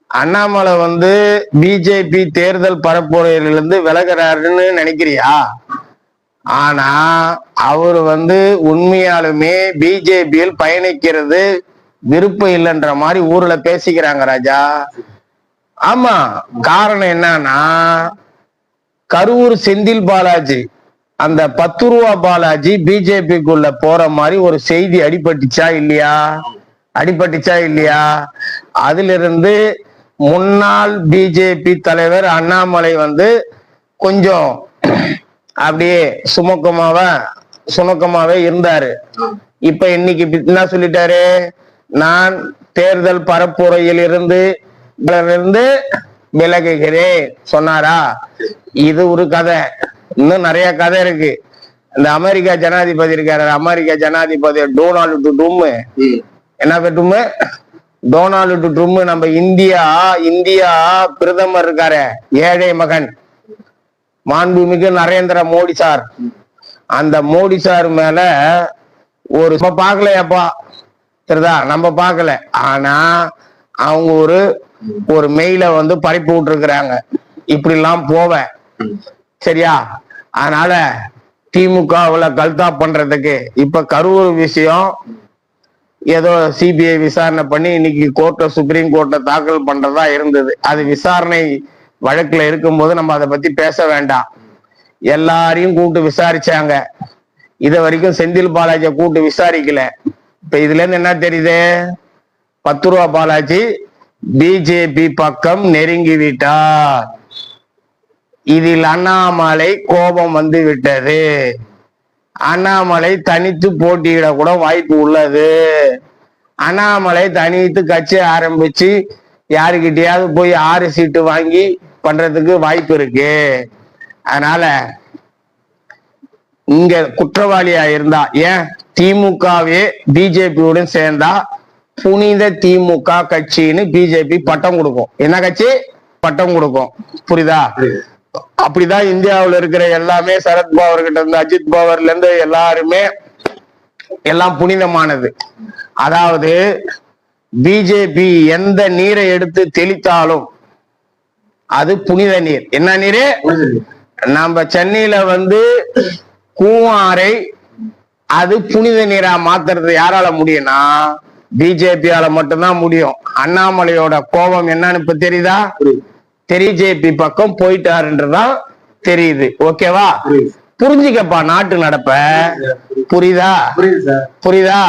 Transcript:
Annamalai BJP தேர்தல் பரப்புரையிலிருந்து விலகிறாருன்னு நினைக்கிறியா? ஆனா அவரு உண்மையாலுமே பிஜேபியில் பயணிக்கிறது விருப்பம் இல்லைன்ற மாதிரி ஊர்ல பேசிக்கிறாங்க ராஜா. ஆமா, காரணம் என்னன்னா கரூர் செந்தில் பாலாஜி அந்த 10 ரூபா பாலாஜி பிஜேபிக்குள்ள போற மாதிரி ஒரு செய்தி அடிபட்டுச்சா இல்லையா? அதுல இருந்து முன்னாள் பிஜேபி தலைவர் அண்ணாமலை கொஞ்சம் அப்படியே சுணக்கமாவே இருந்தாரு. இப்ப இன்னைக்கு என்ன சொல்லிட்டாரு? நான் தேர்தல் பரப்புரையில் இருந்து விலகுகிறேன் சொன்னாரா? இது ஒரு கதை. இன்னும் நிறைய கதை இருக்கு. இந்த அமெரிக்கா ஜனாதிபதி இருக்காரு, அமெரிக்கா ஜனாதிபதி டொனால்டு ட்ரம்ப். என்ன பேர்? Donald Trump. நம்ம இந்தியா பிரதமர் இருக்காரு, ஏழை மகன் மாண்புமிகு நரேந்திர மோடி சார். அந்த மோடி சார் மேல ஒரு பாக்கலையாப்பா, சரிதா? நம்ம பார்க்கல. ஆனா அவங்க ஒரு மெயில பரப்பி விட்டுருக்குறாங்க, இப்படி எல்லாம் போவேன், சரியா? அதனால திமுக கல்தா பண்றதுக்கு இப்ப கரூர் விஷயம் ஏதோ சிபிஐ விசாரணை பண்ணி இன்னைக்கு சுப்ரீம் கோர்ட்ல தாக்கல் பண்றதா இருந்தது. அது விசாரணை வழக்குல இருக்கும்போது நம்ம அதை பத்தி பேச வேண்டாம். எல்லாரையும் கூப்பிட்டு விசாரிச்சாங்க. இத வரைக்கும் செந்தில் பாலாஜியை கூப்பிட்டு விசாரிக்கல. இப்ப இதுல இருந்து என்ன தெரியுது? 10 ரூபா பாலாஜி பிஜேபி பக்கம் நெருங்கி விட்டார். இதில் அண்ணாமலை கோபம் விட்டது. அண்ணாமலை தனித்து போட்டியிட கூட வாய்ப்பு உள்ளது. அண்ணாமலை தனித்து கட்சி ஆரம்பிச்சு யாருக்கிட்டையாவது போய் 6 சீட்டு வாங்கி பண்றதுக்கு வாய்ப்பு இருக்கு. அதனால இங்க குற்றவாளியா இருந்தா ஏன் திமுகவே பிஜேபியுடன் சேர்ந்தா புனித திமுக கட்சின்னு பிஜேபி பட்டம் கொடுக்கும். என்ன கட்சி? பட்டம் கொடுக்கும். புரியுதா? அப்படிதான் இந்தியாவில் இருக்கிற எல்லாமே சரத்பவார் கிட்ட இருந்து அஜித் பவார்ல இருந்து எல்லாருமே எல்லாம் புனிதமானது. அதாவது பிஜேபி எந்த நீரை எடுத்து தெளித்தாலும் அது புனித நீர். என்ன நீரு? நம்ம சென்னையில கூவாரை அது புனித நீரா மாத்துறது யாரால முடியும்னா பிஜேபியால மட்டும்தான் முடியும். அண்ணாமலையோட கோபம் என்னன்னு இப்ப தெரியுதா? பிஜேபி பக்கம் போயிட்டாருன்றதான் தெரியுது. ஓகேவா? புரிஞ்சுக்கப்பா நாட்டு நடப்ப. புரியுதா? புரியுதா?